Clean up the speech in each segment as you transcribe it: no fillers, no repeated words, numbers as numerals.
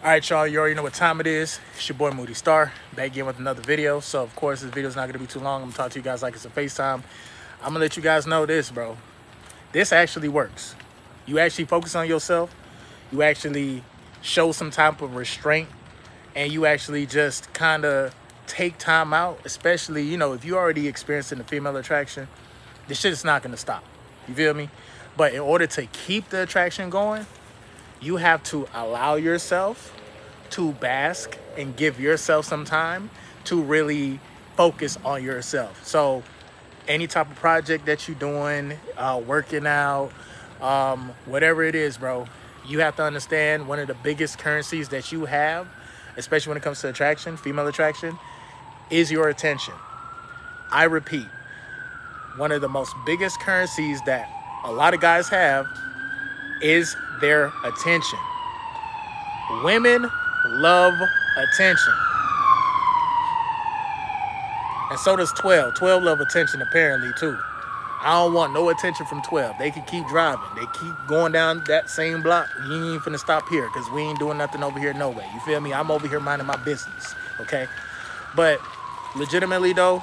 All right, y'all, you already know what time it is. It's your boy Moody Starr, back again with another video. So, of course, this video is not going to be too long. I'm going to talk to you guys like it's a FaceTime. I'm going to let you guys know this, bro. This actually works. You actually focus on yourself. You actually show some type of restraint. And you actually just kind of take time out, especially, you know, if you already experiencing the female attraction, this shit is not going to stop. You feel me? But in order to keep the attraction going, you have to allow yourself to bask and give yourself some time to really focus on yourself. So any type of project that you're doing, working out, whatever it is, bro, you have to understand one of the biggest currencies that you have, especially when it comes to attraction, female attraction, is your attention. I repeat, one of the most biggest currencies that a lot of guys have is their attention. Women love attention. And so does 12. 12 love attention apparently too. I don't want no attention from 12. They can keep driving. They keep going down that same block. You ain't finna stop here because we ain't doing nothing over here no way. You feel me? I'm over here minding my business, okay? But legitimately though,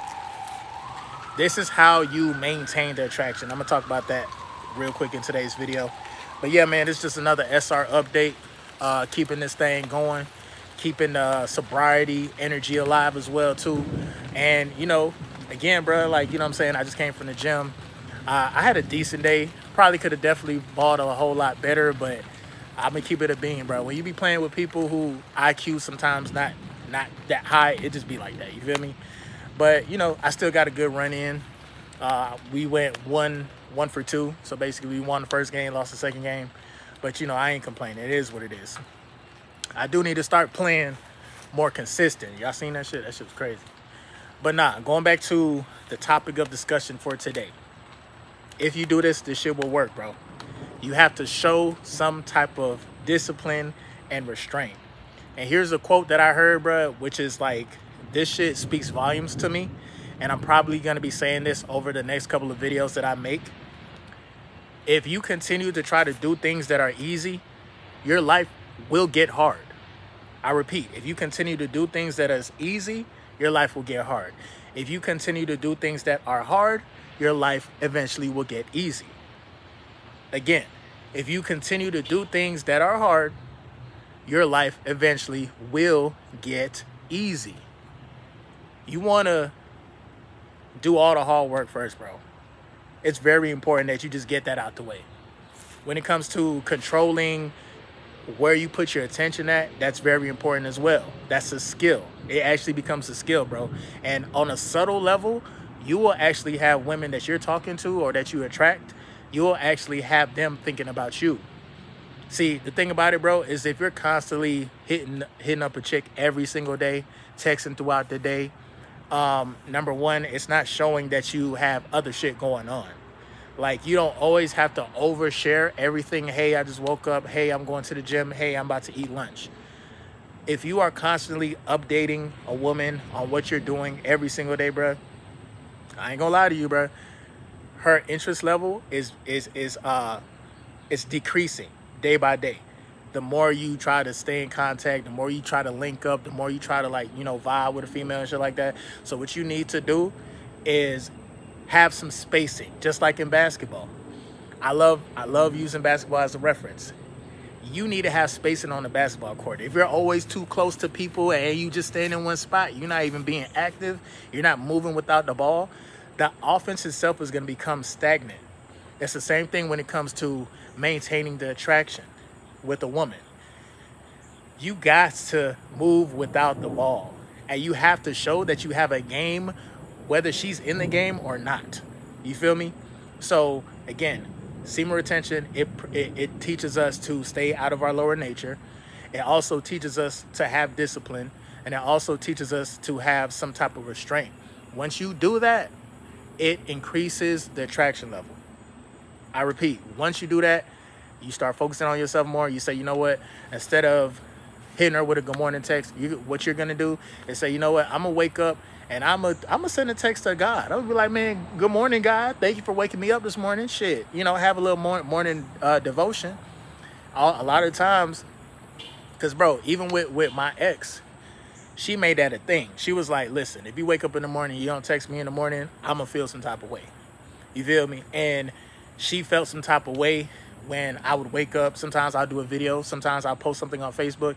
this is how you maintain the attraction. I'm gonna talk about that real quick in today's video. But yeah, man, it's just another SR update, keeping this thing going, keeping sobriety, energy alive as well too. And you know, again, bro, like, you know what I'm saying, I just came from the gym. I had a decent day. Probably could have definitely bought a whole lot better, but I'm gonna keep it a bean, bro. When you be playing with people who IQ sometimes not that high, it just be like that, you feel me? But you know, I still got a good run in. We went one for two, so basically we won the first game, lost the second game. But you know, I ain't complaining. It is what it is. I do need to start playing more consistent. Y'all seen that shit? That shit was crazy. But nah, going back to the topic of discussion for today. If you do this, this shit will work, bro. You have to show some type of discipline and restraint. And here's a quote that I heard, bro, which is like, this shit speaks volumes to me. And I'm probably going to be saying this over the next couple of videos that I make. If you continue to try to do things that are easy, your life will get hard. I repeat, if you continue to do things that are easy, your life will get hard. If you continue to do things that are hard, your life eventually will get easy. Again, if you continue to do things that are hard, your life eventually will get easy. You want to do all the hard work first, bro. It's very important that you just get that out the way. When it comes to controlling where you put your attention at, that's very important as well. That's a skill. It actually becomes a skill, bro. And on a subtle level, you will actually have women that you're talking to or that you attract, you will actually have them thinking about you. See, the thing about it, bro, is if you're constantly hitting up a chick every single day, texting throughout the day, number one, it's not showing that you have other shit going on. Like, you don't always have to overshare everything. Hey, I just woke up. Hey, I'm going to the gym. Hey, I'm about to eat lunch. If you are constantly updating a woman on what you're doing every single day, bro, I ain't gonna lie to you, bro, her interest level is decreasing day by day. The more you try to stay in contact, the more you try to link up, the more you try to, like, you know, vibe with a female and shit like that. So what you need to do is have some spacing, just like in basketball. I love using basketball as a reference. You need to have spacing on the basketball court. If you're always too close to people and you just staying in one spot, you're not even being active, you're not moving without the ball, the offense itself is going to become stagnant. It's the same thing when it comes to maintaining the attraction with a woman. You got to move without the ball, and you have to show that you have a game, whether she's in the game or not. You feel me? So again, semen retention, it teaches us to stay out of our lower nature. It also teaches us to have discipline, and it also teaches us to have some type of restraint. Once you do that, it increases the attraction level. I repeat, once you do that, you start focusing on yourself more. You say, you know what, instead of hitting her with a good morning text, what you're gonna do is say, you know what, I'm gonna wake up and I'm gonna send a text to God. I'm gonna be like, man, good morning, God. Thank you for waking me up this morning. Shit, you know, have a little morning devotion. A lot of times, Because, bro, even with my ex, she made that a thing. She was like, listen, if you wake up in the morning, you don't text me in the morning, I'm going to feel some type of way. You feel me? And she felt some type of way when I would wake up. Sometimes I'll do a video. Sometimes I'll post something on Facebook.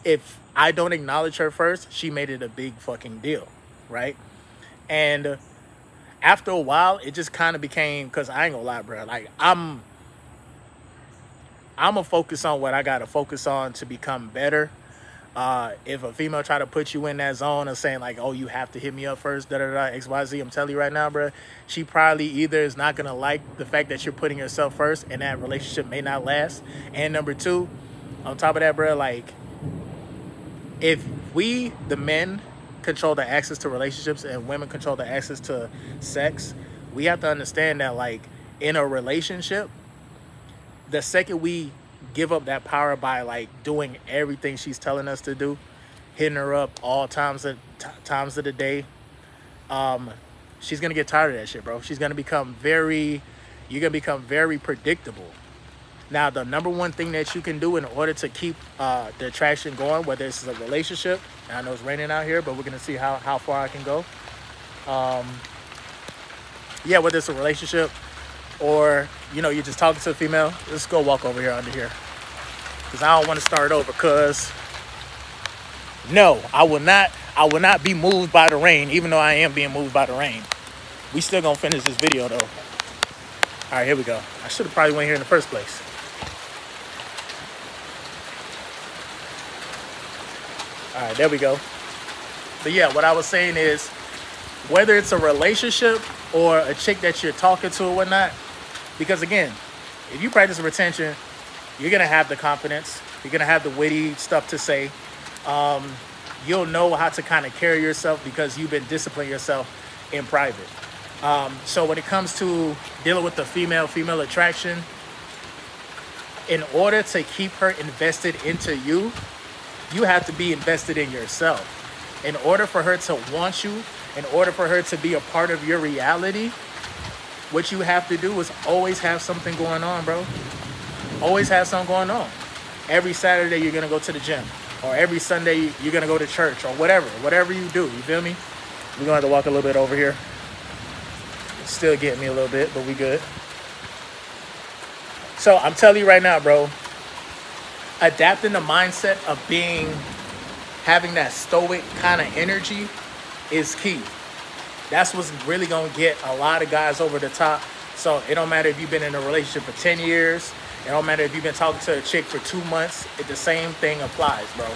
If I don't acknowledge her first, she made it a big fucking deal, right? And after a while, it just kind of became, because I ain't gonna lie, bro, like I'm gonna focus on what I gotta focus on to become better. If a female try to put you in that zone of saying like, oh, you have to hit me up first, XYZ, I'm telling you right now, bro, she probably either is not gonna like the fact that you're putting yourself first and that relationship may not last. And number two, on top of that, bro, like if we, the men, control the access to relationships and women control the access to sex, we have to understand that like in a relationship, the second we give up that power by like doing everything she's telling us to do, hitting her up all times of the day, she's gonna get tired of that shit, bro. She's gonna become you're gonna become very predictable. Now, the number one thing that you can do in order to keep the attraction going, whether it's a relationship, and I know it's raining out here, but we're gonna see how far I can go. Yeah, whether it's a relationship or, you know, you're just talking to a female, let's go walk over here under here. Because I don't want to start over, because no, I will not be moved by the rain, even though I am being moved by the rain. We still gonna finish this video though. All right, here we go. I should have probably went here in the first place. All right, there we go. But yeah, what I was saying is, whether it's a relationship or a chick that you're talking to or whatnot, because again, if you practice retention, you're going to have the confidence. You're going to have the witty stuff to say. You'll know how to kind of carry yourself because you've been disciplining yourself in private. So when it comes to dealing with the female attraction, in order to keep her invested into you, you have to be invested in yourself. In order for her to want you, in order for her to be a part of your reality, what you have to do is always have something going on, bro. Always have something going on. Every Saturday you're gonna go to the gym, or every Sunday you're gonna go to church, or whatever you do, you feel me? We're gonna have to walk a little bit over here. It's still getting me a little bit, but we good. So I'm telling you right now, bro, adapting the mindset of having that stoic kind of energy is key. That's what's really gonna get a lot of guys over the top. So it don't matter if you've been in a relationship for 10 years. It don't matter if you've been talking to a chick for 2 months. The same thing applies, bro.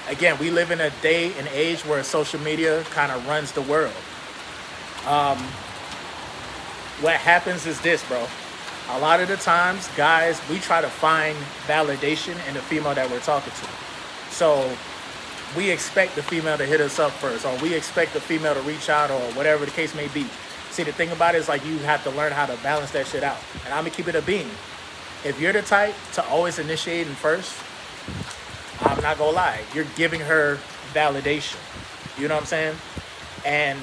Again, we live in a day and age where social media kind of runs the world. What happens is this, bro. A lot of the times, guys, we try to find validation in the female that we're talking to. So we expect the female to hit us up first, or we expect the female to reach out, or whatever the case may be. See, the thing about it is like you have to learn how to balance that shit out. And I'm gonna keep it a bean. If you're the type to always initiate first, I'm not gonna lie, you're giving her validation. You know what I'm saying? And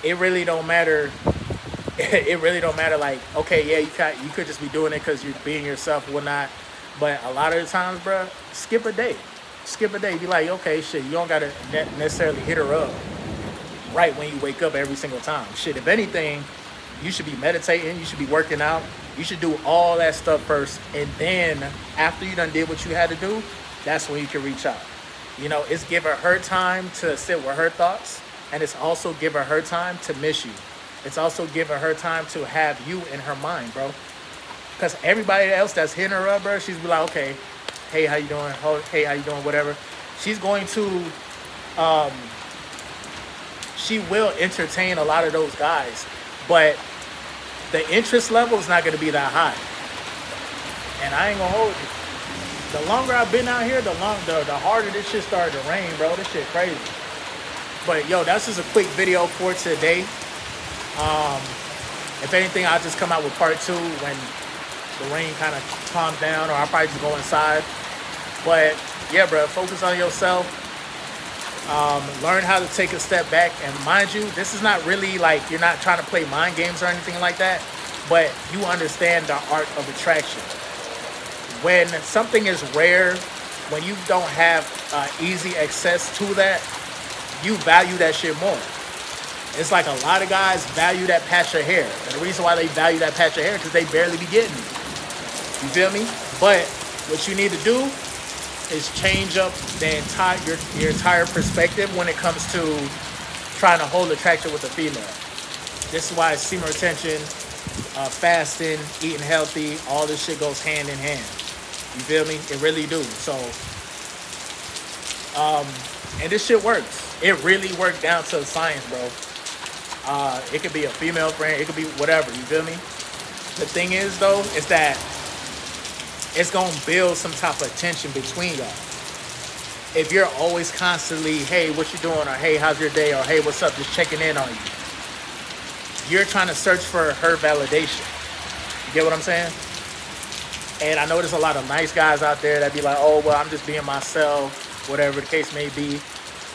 it really don't matter. It really don't matter. Like, okay, yeah, you could just be doing it because you're being yourself or whatnot. But a lot of the times, bro, skip a day. Skip a day. Be like, okay, shit, you don't gotta necessarily hit her up right when you wake up every single time. Shit, if anything, you should be meditating, you should be working out, you should do all that stuff first, and then after you done did what you had to do, that's when you can reach out. You know, it's giving her time to sit with her thoughts, and it's also giving her time to miss you. It's also giving her time to have you in her mind, bro. Because everybody else that's hitting her up, bro, she's be like, okay, hey, how you doing? Hey, how you doing? Whatever. She's going to she will entertain a lot of those guys, but the interest level is not going to be that high. And I ain't gonna hold you. The longer I've been out here, the harder this shit started to rain, bro. This shit crazy. But yo, that's just a quick video for today. If anything, I'll just come out with part 2 when the rain kind of calms down, or I'll probably just go inside. But yeah, bro, focus on yourself. Learn how to take a step back, and mind you, this is not really like you're not trying to play mind games or anything like that, but you understand the art of attraction. when something is rare, when you don't have easy access to that, you value that shit more. It's like a lot of guys value that patch of hair. And the reason why they value that patch of hair is because they barely be getting it. You feel me? But what you need to do is change up your entire perspective when it comes to trying to hold attraction with a female. This is why semen retention, fasting, eating healthy, all this shit goes hand in hand. You feel me? It really do. So, and this shit works. It really worked down to science, bro. It could be a female friend. It could be whatever. You feel me? The thing is, though, is that it's going to build some type of tension between y'all. If you're always constantly, hey, what you doing? Or, hey, how's your day? Or, hey, what's up? Just checking in on you. You're trying to search for her validation. You get what I'm saying? And I know there's a lot of nice guys out there that be like, oh, well, I'm just being myself, whatever the case may be.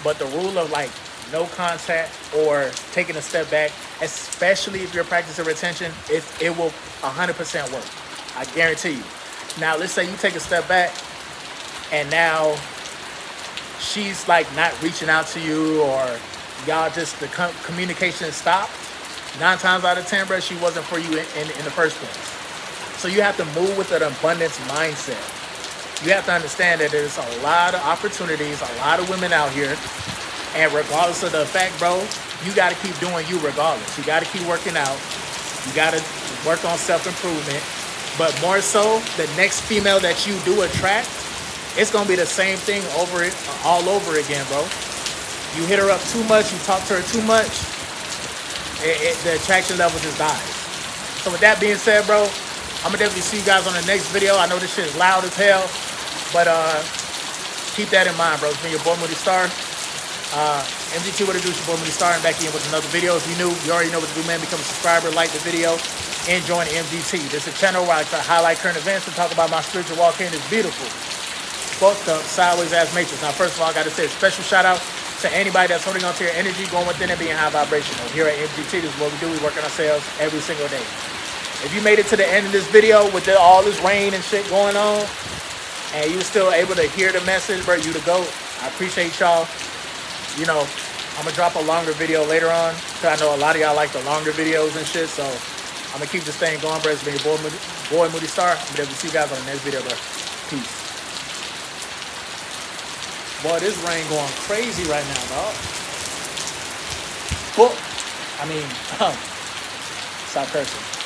But the rule of, like, no contact or taking a step back, especially if you're practicing retention, it will 100% work. I guarantee you. Now, let's say you take a step back and now she's like not reaching out to you, or y'all just the communication stopped. 9 times out of 10, bro, she wasn't for you in the first place. So you have to move with an abundance mindset. You have to understand that there's a lot of opportunities, a lot of women out here. And regardless of the fact, bro, you got to keep doing you regardless. You got to keep working out. You got to work on self-improvement. But more so, the next female that you do attract, it's going to be the same thing all over again, bro. You hit her up too much, you talk to her too much, the attraction level just dies. So with that being said, bro, I'm going to definitely see you guys on the next video. I know this shit is loud as hell, but keep that in mind, bro. It's been your boy, Moody Starr. MGT, what it do? It's your boy, Moody Starr, and back in with another video. If you're new, you already know what to do, man. Become a subscriber, like the video, and join MGT. This is a channel where I try to highlight current events and talk about my spiritual walk here in this beautiful, fucked up, sideways ass matrix. Now, first of all, I got to say a special shout out to anybody that's holding on to your energy, going within and being high vibrational. Here at MGT, this is what we do. We work on ourselves every single day. If you made it to the end of this video with all this rain and shit going on, and you were still able to hear the message, bro, you the GOAT. I appreciate y'all. You know, I'm going to drop a longer video later on, because I know a lot of y'all like the longer videos and shit, so I'm going to keep this thing going, bro. It's been your boy Moody Starr. I'm going to see you guys on the next video, bro. Peace. Boy, this rain going crazy right now, dog. Well, I mean, stop cursing.